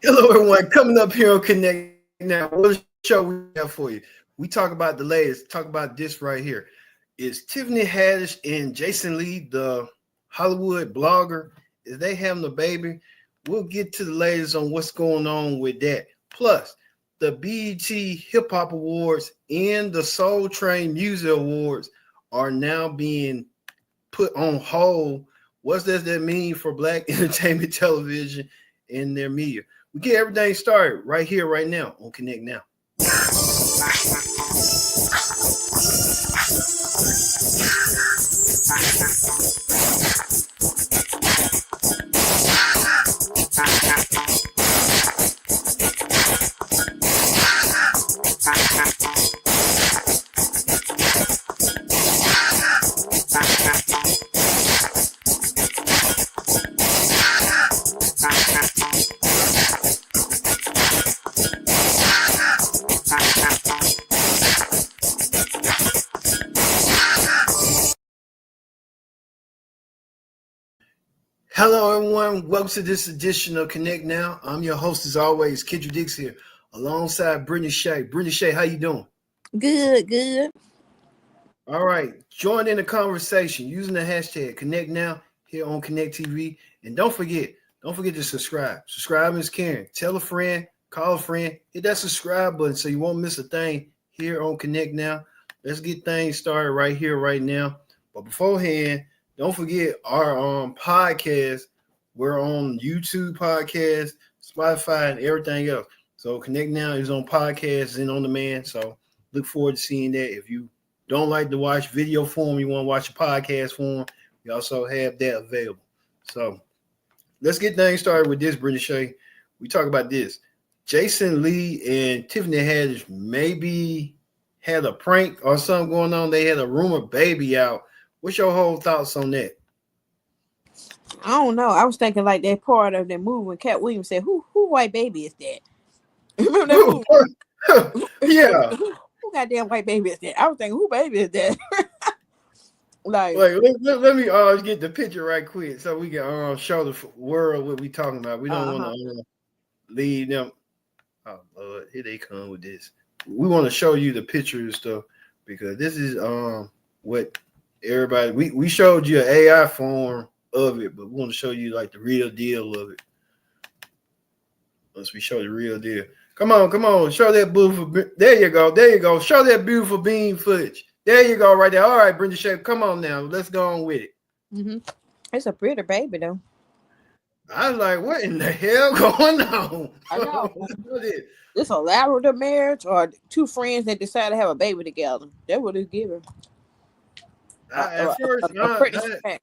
Hello, everyone. Coming up here on Connect Now. What a show we have for you. We talk about the latest. Talk about this right here. Is Tiffany Haddish and Jason Lee, the Hollywood blogger, is they having a baby? We'll get to the latest on what's going on with that. Plus, the BET Hip Hop Awards and the Soul Train Music Awards are now being put on hold. What does that mean for Black entertainment television and their media? We get everything started right here, right now on Connect Now. Hello, everyone. Welcome to this edition of Connect Now. I'm your host, as always, Kendra Dix here, alongside Brittany Shea. Brittany Shea, how you doing? Good. All right. Join in the conversation using the hashtag Connect Now here on Connect TV. And don't forget to subscribe. Subscribe is caring. Tell a friend, call a friend, hit that subscribe button so you won't miss a thing here on Connect Now. Let's get things started right here, right now. But beforehand, don't forget our podcast. We're on YouTube podcast, Spotify, and everything else. So Connect Now is on podcasts and on demand. So look forward to seeing that. If you don't like to watch video form, you want to watch a podcast form, we also have that available. So let's get things started with this, Brittany Shea. We talk about this. Jason Lee and Tiffany Haddish maybe had a prank or something going on. They had a rumored baby out. What's your whole thoughts on that? I don't know. I was thinking like that part of that movie when Cat Williams said, "Who white baby is that?" Remember that movie? Yeah. Who goddamn white baby is that? I was thinking, who baby is that? like let me get the picture right quick so we can show the world what we talking about. We don't want to leave them. Oh Lord, here they come with this. We want to show you the picture and stuff because this is what everybody we showed you an AI form of it, but we want to show you like the real deal of it. Once we show the real deal. Come on, show that beautiful. There you go. Show that beautiful beam footage. There you go, right there. All right, Brenda Shape, come on now. Let's go on with it. Mm-hmm. It's a pretty baby though. I was like, what in the hell going on? I know. It's a Labrador marriage or two friends that decide to have a baby together. That's what it's giving. At first, I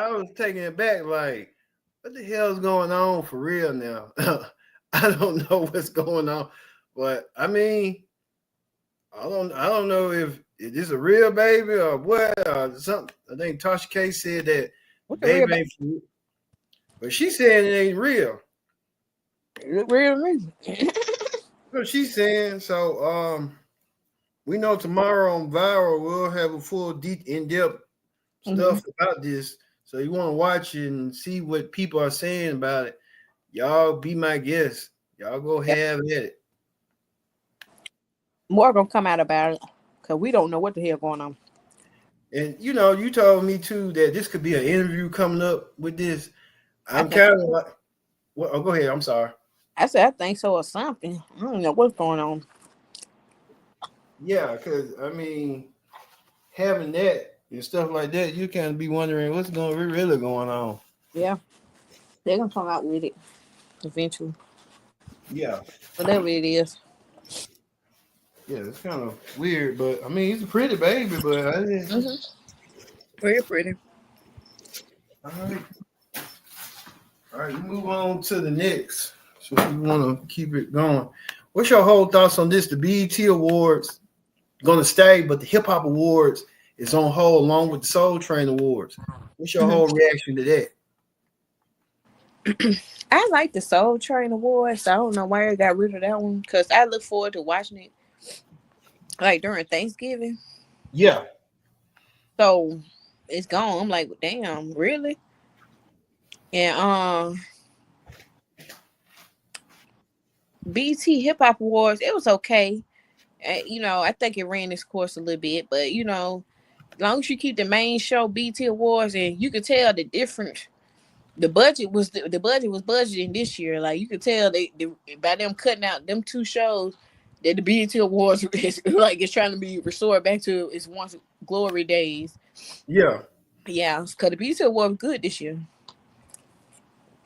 was taking it back. Like, what the hell is going on for real now? I don't know what's going on, but I mean, I don't know if it is a real baby or what or something. I think Tasha K said that baby ain't real, but she said it ain't real. Real. What she's saying. So we know tomorrow on Viral we'll have a full in-depth stuff about this. So you want to watch it and see what people are saying about it. Y'all be my guest. Y'all go have at it. More gonna come out about it because we don't know what the hell going on. And you know, you told me too that this could be an interview coming up with this. I'm kind of like, well, go ahead. I'm sorry. I said I think so or something. I don't know what's going on. Yeah, because I mean, having that and stuff like that, you kind of be wondering what's really going on. Yeah, they're gonna come out with it eventually. Yeah, whatever it is. Yeah, it's kind of weird, but I mean, he's a pretty baby, but I didn't. Very pretty. All right, we move on to the next. So we want to keep it going. What's your whole thoughts on this? The BET Awards going to stay, but the Hip Hop Awards is on hold along with the Soul Train Awards. What's your whole reaction to that? I like the Soul Train Awards. I don't know why I got rid of that one because I look forward to watching it like during Thanksgiving. Yeah. So it's gone. I'm like, damn, really? And BT Hip Hop Awards, it was okay. I think it ran its course a little bit, but as long as you keep the main show BT Awards, and you could tell the difference. The budget was budgeting this year. Like you could tell they by them cutting out them two shows that the BET Awards is like it's trying to be restored back to its once glory days. Yeah. Yeah, because the BET Award was good this year.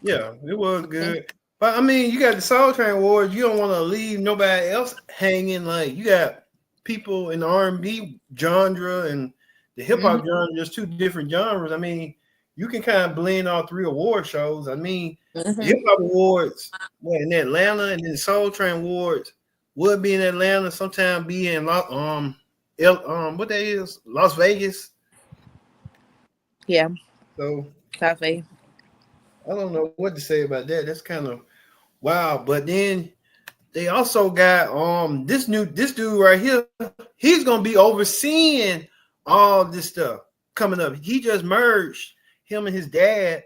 Yeah, it was good. But I mean, you got the Soul Train Awards. You don't want to leave nobody else hanging. Like you got people in the R&B genre and the hip hop genre. There's two different genres. I mean, you can kind of blend all three award shows. I mean, the hip hop awards in Atlanta, and then the Soul Train Awards would be in Atlanta. Sometime be in what that is, Las Vegas. Yeah. So Cafe. I don't know what to say about that. That's kind of wow. But then they also got this dude right here. He's gonna be overseeing all this stuff coming up. He just merged him and his dad.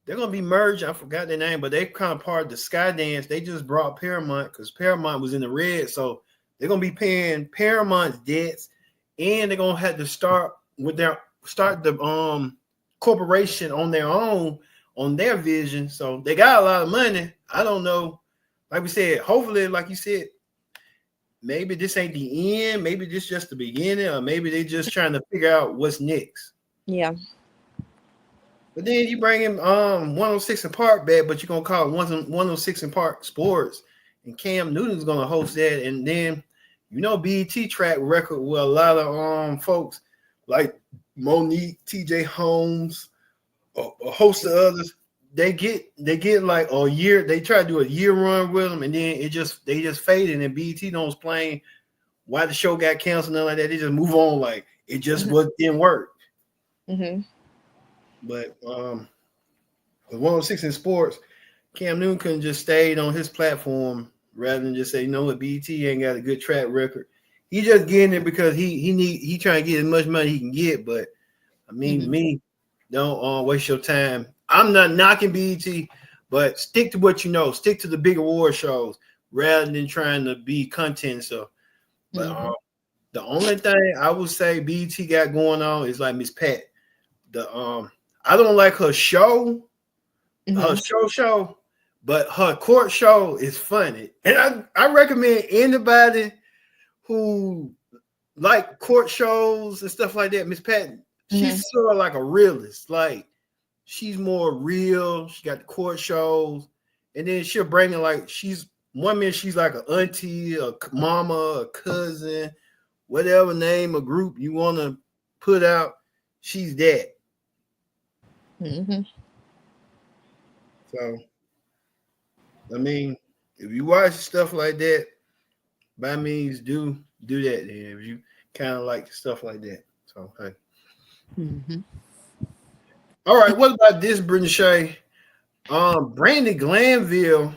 They're gonna be merged. I forgot their name, but they kind of part of the Skydance. They just brought Paramount because Paramount was in the red, so they're gonna be paying Paramount's debts, and they're gonna have to start the corporation on their own, on their vision. So they got a lot of money. I don't know. Like we said, hopefully, like you said, maybe this ain't the end. Maybe this just the beginning, or maybe they just trying to figure out what's next. Yeah. But then you bring in 106 and Park back, but you're gonna call it 106 and Park Sports, and Cam Newton's gonna host that. And then BET track record with a lot of folks like Monique, TJ Holmes, a host of others. They get like a year. They try to do a year run with them, and then they just faded. And BET don't explain why the show got canceled, nothing like that. They just move on like it just didn't work. But with 106 in Sports, Cam Newton couldn't just stayed on his platform rather than just say, what, BET ain't got a good track record. He just getting it because he trying to get as much money he can get. But I mean, me, don't waste your time. I'm not knocking BET, but stick to what you know. Stick to the big award shows rather than trying to be content stuff. But the only thing I would say BET got going on is like Miss Pat. I don't like her show, show, but her court show is funny. And I recommend anybody who like court shows and stuff like that. Miss Patton, she's sort of like a realist. Like she's more real. She got the court shows, and then she'll bring in like she's like an auntie, a mama, a cousin, whatever name or group you want to put out. She's that. So, I mean, if you watch stuff like that, by means do that. Then if you kind of like stuff like that, so hey. All right, what about this, Brandi Shay? Brandi Glanville.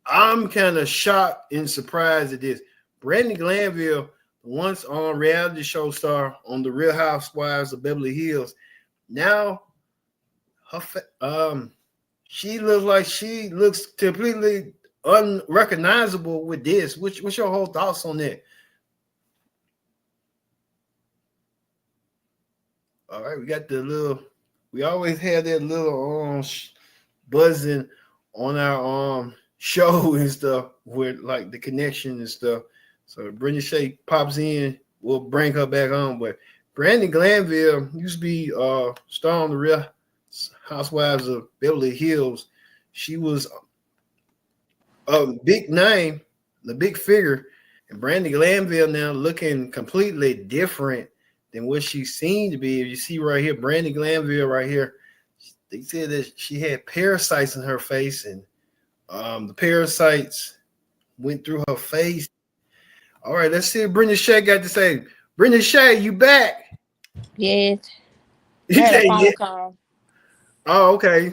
I'm kind of shocked and surprised at this. Brandi Glanville, once on reality show star on the Real Housewives of Beverly Hills, now she looks completely unrecognizable with this. What's your whole thoughts on that? All right, we always have that little buzzing on our show and stuff with like the connection and stuff. So Brandi Shay pops in, we'll bring her back on. But Brandi Glanville used to be star on the Real Housewives of Beverly Hills. She was a big name, the big figure, and Brandi Glanville now looking completely different than what she seemed to be. If you see right here, Brandi Glanville right here, they said that she had parasites in her face, and the parasites went through her face. All right, let's see what Brandi Shay got to say. Brandi Shay, you back? Yes. I had a phone call. Oh, okay.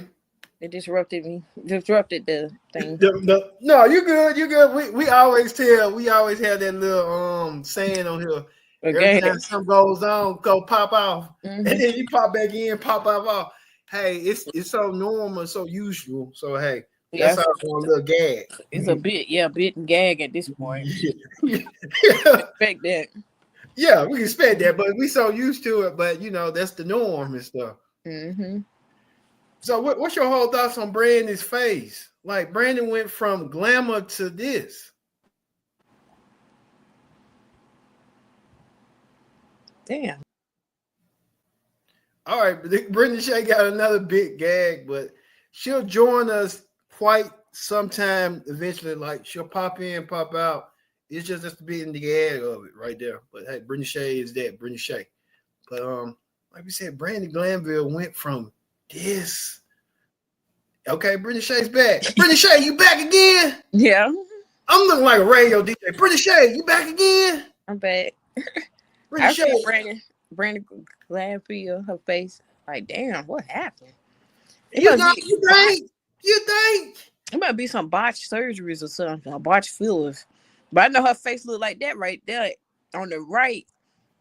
It disrupted the thing. No, you're good. You're good. We always have that little saying on here. Every time something goes on, go pop off. And then you pop back in, pop off. Hey, it's so normal, so usual. So hey, That's Yes, our little gag. it's a bit and gag at this point. Yeah. Expect that. Yeah, we expect that, but we so used to it. But that's the norm and stuff. Mm-hmm. So, what's your whole thoughts on Brandi's face? Like, Brandon went from glamour to this. Damn. All right, Brandi Shay got another big gag, but she'll join us quite sometime eventually. Like, she'll pop in, pop out. It's just to be in the gag of it right there. But hey, Brandi Shay is that Brandi Shay. But like we said, Brandi Glanville went from this. Okay, Brandi Shay's back. Brandi Shay, you back again? Yeah. I'm looking like a radio DJ. Brandi Shay, you back again? I'm back. Brandi Shay. Brandi Glanville, her face. Like, damn, what happened? You think? It might be some botched surgeries or something, or botched fillers. But I know her face look like that right there on the right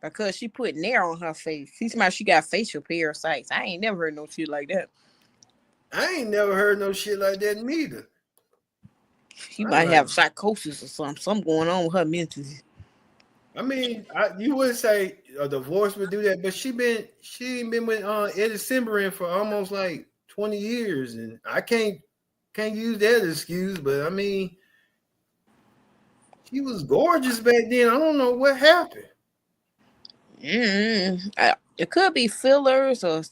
because she put nair on her face. She got facial parasites. I ain't never heard no shit like that. I ain't never heard no shit like that neither. She might have psychosis or something going on with her mentally. I mean, you would say a divorce would do that, but she ain't been with Eddie Cimbrin for almost like 20 years, and I can't use that excuse. But I mean, she was gorgeous back then. I don't know what happened. It could be fillers or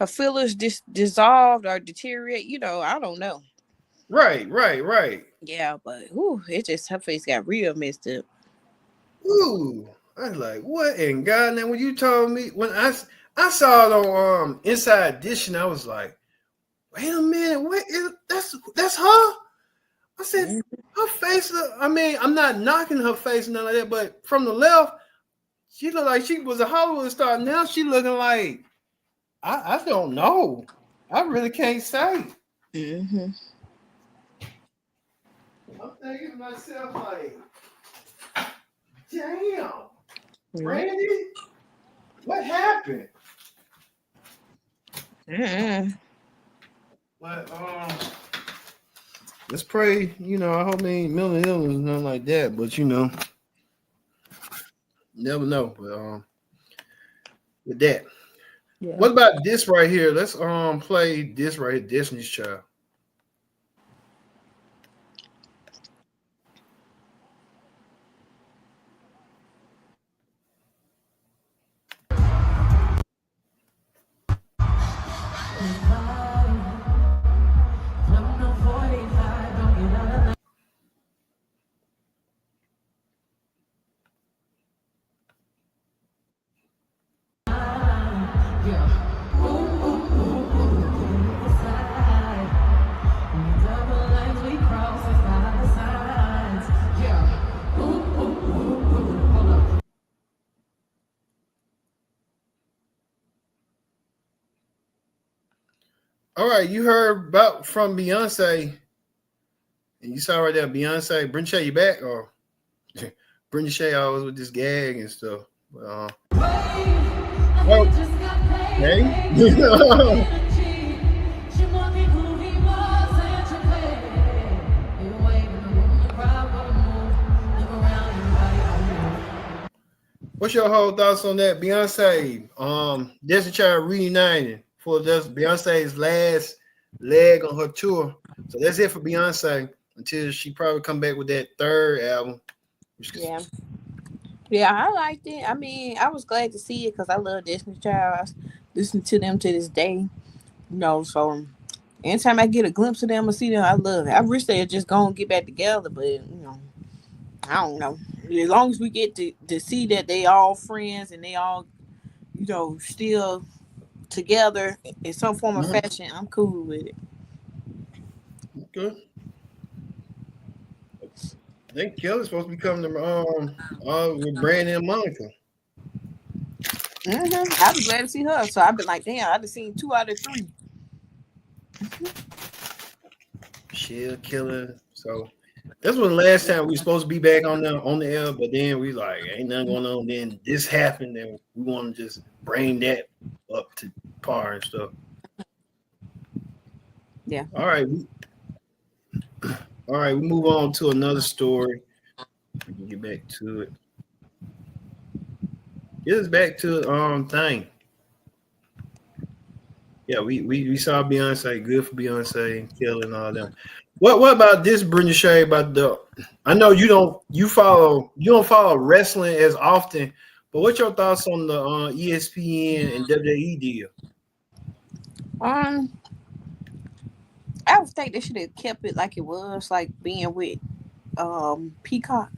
her fillers dissolved or deteriorate. I don't know. Right. Yeah, but it just her face got real messed up. Ooh, I was like, what in God? Now, when you told me, when I saw it on Inside Edition, I was like, wait a minute, that's her? I said, her face. I mean, I'm not knocking her face, none like that, but from the left, she looked like she was a Hollywood star. Now she looking like I don't know. I really can't say. Mm-hmm. I'm thinking to myself like, damn, Brandi, what happened? But let's pray. I hope they ain't mental illness, nothing like that. But never know. But with that, what about this right here? Let's play this right here, Destiny's Child. All right, you heard about from Beyonce, and you saw right there, Beyonce. Brandi Shay, you back? Or Brandi Shay always with this gag and stuff. What's your whole thoughts on that? Beyonce, Destiny Child reuniting for just Beyonce's last leg on her tour. So that's it for Beyonce until she probably come back with that third album. Yeah, I liked it. I mean, I was glad to see it because I love Destiny's Child. I listen to them to this day. So anytime I get a glimpse of them or see them, I love it. I wish they had just gone and get back together, but I don't know. As long as we get to see that they all friends and they all, still together in some form of fashion, I'm cool with it. Okay. I think Kelly's supposed to be coming to with Brandi and Monica. I was glad to see her. So I've been like, damn, I've seen 2 out of 3. She'll kill her. So that's when the last time we were supposed to be back on the air, but then we like ain't nothing going on. Then this happened, and we want to just bring that up to par and stuff. Yeah. All right. All right, we move on to another story. We can get back to it. Get us back to thing. Yeah, we saw Beyonce, good for Beyonce, Kelly and all them. What about this, Brenda Shay? About the I know you don't follow wrestling as often, but what's your thoughts on the ESPN and WWE deal? Um, I would think they should have kept it like it was, like being with Peacock.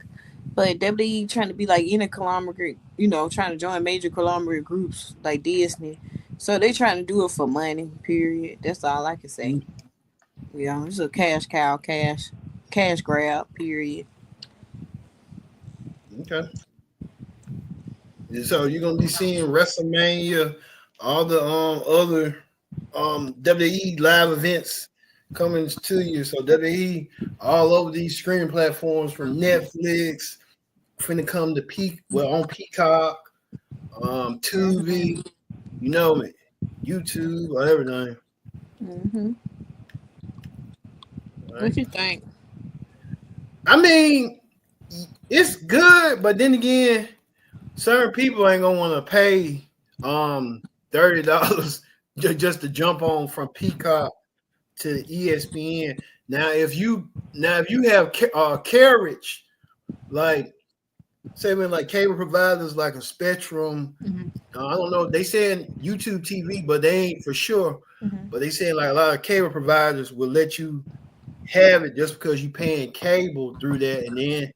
But WWE trying to be like in a conglomerate, trying to join major conglomerate groups like Disney. So they trying to do it for money. Period. That's all I can say. It's a cash cow, cash grab. Period. Okay. So you're gonna be seeing WrestleMania, all the other WWE live events coming to you. So WWE all over these streaming platforms from Netflix, finna come to on Peacock, Tubi, you know, YouTube, everything. Mm-hmm. Right. What you think? I mean, it's good, but then again, certain people ain't gonna want to pay $30 just to jump on from Peacock to ESPN. Now, if you have carriage, like say when like cable providers like a Spectrum, I don't know, they saying YouTube TV, but they ain't for sure. But they saying like a lot of cable providers will let you have it just because you paying cable through that, and then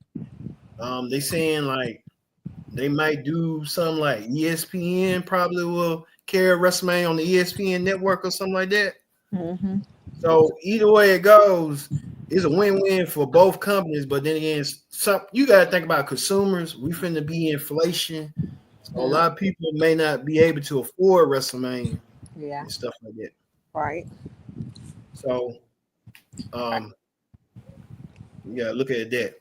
they saying like they might do something like ESPN probably will carry WrestleMania on the ESPN network or something like that. Mm-hmm. So either way it goes, it's a win-win for both companies. But then again, you got to think about consumers. We finna be inflation, so a lot of people may not be able to afford WrestleMania, and stuff like that. Right. So, yeah, look at that.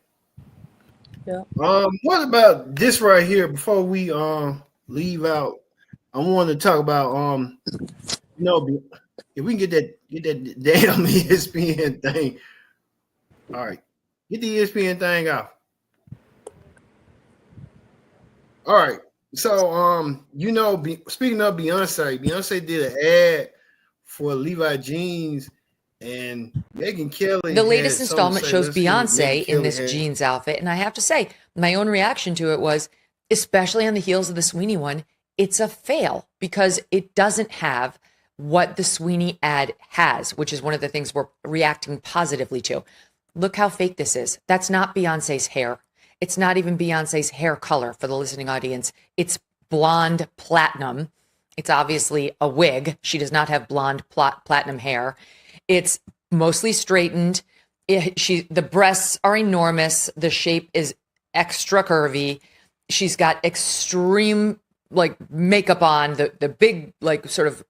Yeah. What about this right here? Before we leave out, I want to talk about if we can get that damn ESPN thing. All right, get the ESPN thing off. All right. So speaking of Beyonce did an ad for Levi jeans, and Megyn Kelly. The latest had something installment to say. shows Let's see what Megyn Beyonce in Kelly this had. jeans outfit. And I have to say, my own reaction to it was, especially on the heels of the Sweeney one, it's a fail because it doesn't have what the Sweeney ad has, which is one of the things we're reacting positively to. Look how fake this is. That's not Beyonce's hair. It's not even Beyonce's hair color for the listening audience. It's blonde platinum. It's obviously a wig. She does not have blonde platinum hair. It's mostly straightened. The breasts are enormous. The shape is extra curvy. She's got extreme like makeup on, the big like sort of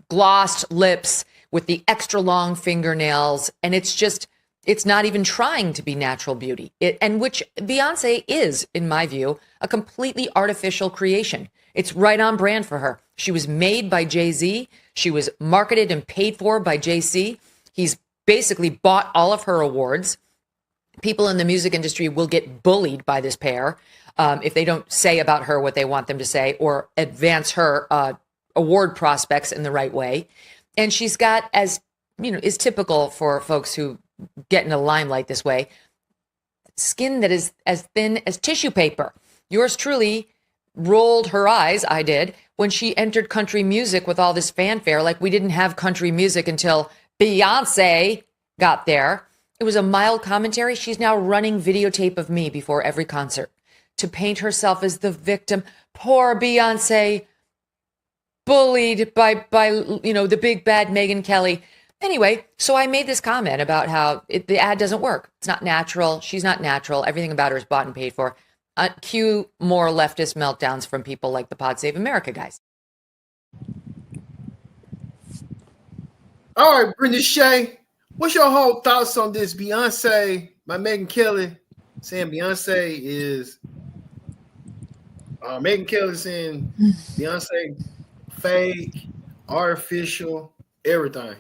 glossed lips with the extra long fingernails. And it's not even trying to be natural beauty. And which Beyonce is, in my view, a completely artificial creation. It's right on brand for her. She was made by Jay-Z. She was marketed and paid for by Jay-Z. He's basically bought all of her awards. People in the music industry will get bullied by this pair if they don't say about her what they want them to say or advance her award prospects in the right way. And she's got, as you know, is typical for folks who get in the limelight this way, skin that is as thin as tissue paper. Yours truly rolled her eyes, I did, when she entered country music with all this fanfare, like we didn't have country music until Beyonce got there. It was a mild commentary. She's now running videotape of me before every concert to paint herself as the victim. Poor Beyonce, bullied by the big bad Megyn Kelly. Anyway, so I made this comment about how the ad doesn't work. It's not natural. She's not natural. Everything about her is bought and paid for. Cue more leftist meltdowns from people like the Pod Save America guys. All right, Brenda Shay, what's your whole thoughts on this? Beyonce by Megyn Kelly saying Beyonce is Megyn Kelly saying Beyonce fake, artificial, everything.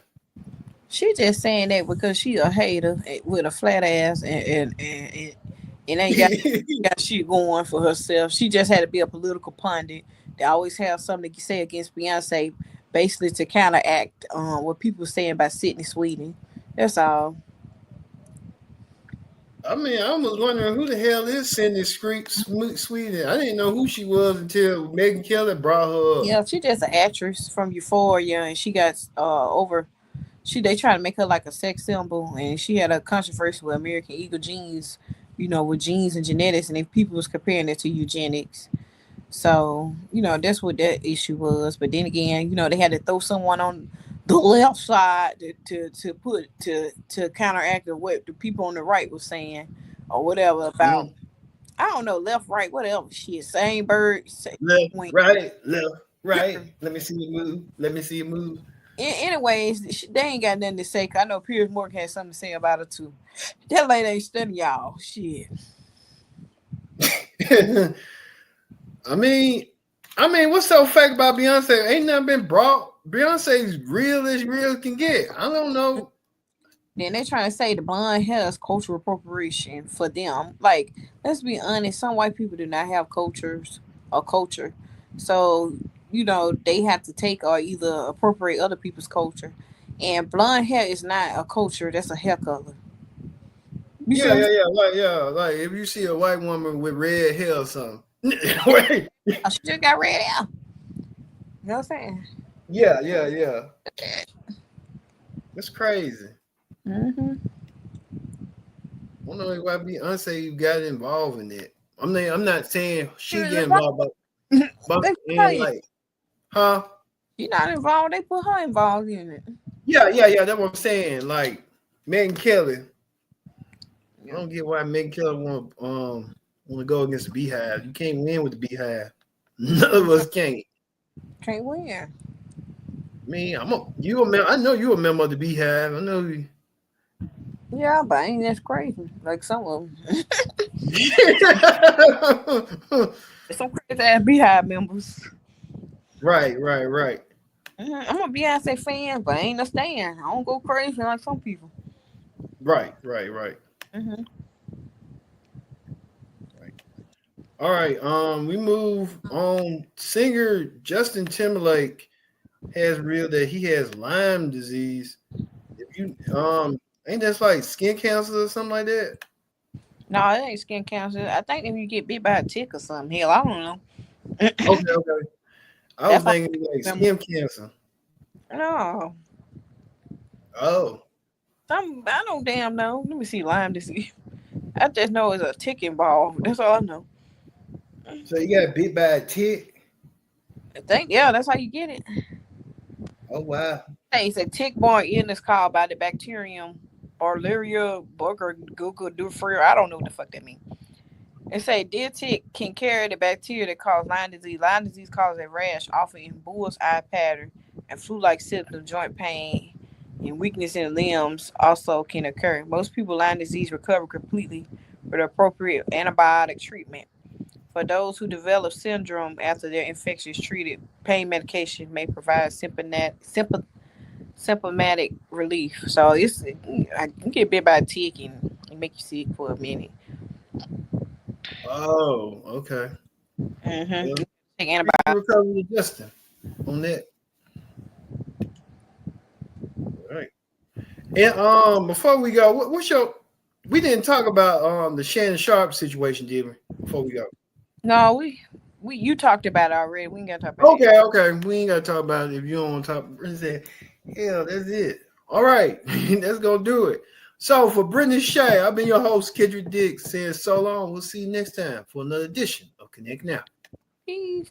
She just saying that because she a hater with a flat ass and ain't got shit going for herself. She just had to be a political pundit. They always have something to say against Beyonce, basically to counteract what people saying about Sydney Sweeney. That's all. I mean, I was wondering who the hell is Cindy Sweden. I didn't know who she was until Megyn Kelly brought her up. Yeah, she just an actress from Euphoria, and she got over. They try to make her like a sex symbol, and she had a controversy with American Eagle genes, with genes and genetics, and if people was comparing it to eugenics. So, that's what that issue was. But then again, they had to throw someone on the left side to counteract what the people on the right was saying or whatever about I don't know, left, right, whatever shit. Same bird, same left, wing. right. Let me see you move. Anyways, they ain't got nothing to say. 'Cause I know Piers Morgan had something to say about it too. That lady ain't studying y'all. Shit. I mean, what's so fake about Beyonce? Ain't nothing been brought. Beyonce's real as real can get. I don't know. Then they trying to say the blonde hair is cultural appropriation for them. Like, let's be honest, some white people do not have cultures or culture. So, they have to take or either appropriate other people's culture. And blonde hair is not a culture, that's a hair color. Yeah. Like if you see a white woman with red hair or something. Wait. She just got red hair. You know what I'm saying? Yeah. That's crazy. Mm-hmm. I don't know why Beyonce got involved in it. I'm not saying she get involved, but like, huh? You're not involved. They put her involved in it. Yeah. That's what I'm saying. Like Megyn Kelly. I don't get why Megyn Kelly want to go against the Beehive. You can't win with the Beehive. None of us can't. Can't win. I mean, I know you a member of the Beehive. I know you. Yeah, but ain't that's crazy. Like some of them. Some crazy ass Beehive members. Right. I'm a Beyonce fan, but I ain't a stan. I don't go crazy like some people. Right. Mm-hmm. All right. We move on. Singer Justin Timberlake has revealed that he has Lyme disease. If you ain't that like skin cancer or something like that? No, it ain't skin cancer. I think if you get bit by a tick or something, hell, I don't know. Okay. I was thinking like skin cancer. No. Oh. I don't damn know. Let me see Lyme disease. I just know it's a tick involved. That's all I know. So you got bit by a tick? I think, yeah, that's how you get it. Oh, wow. Hey, it's a tick-borne illness caused by the bacterium Borrelia burgdorferi. I don't know what the fuck that means. It say deer tick can carry the bacteria that cause Lyme disease. Lyme disease causes a rash, often in bull's eye pattern, and flu-like symptoms, joint pain, and weakness in limbs also can occur. Most people with Lyme disease recover completely with appropriate antibiotic treatment. For those who develop syndrome after their infection is treated, pain medication may provide symptomatic relief. So I can get bit by a tick and make you sick for a minute. Oh, okay. Mm-hmm. Yeah. Take antibiotics. Recover with Justin on that. All right. And before we go, what's your? We didn't talk about the Shannon Sharp situation, did we? Before we go. No, you talked about it already. We ain't gotta talk about it. Okay. We ain't gotta talk about it if you don't want to talk. Hell, that's it. All right, let's go do it. So for Brittany Shay, I've been your host, Kendrick Dix, saying so long. We'll see you next time for another edition of Connect Now. Peace.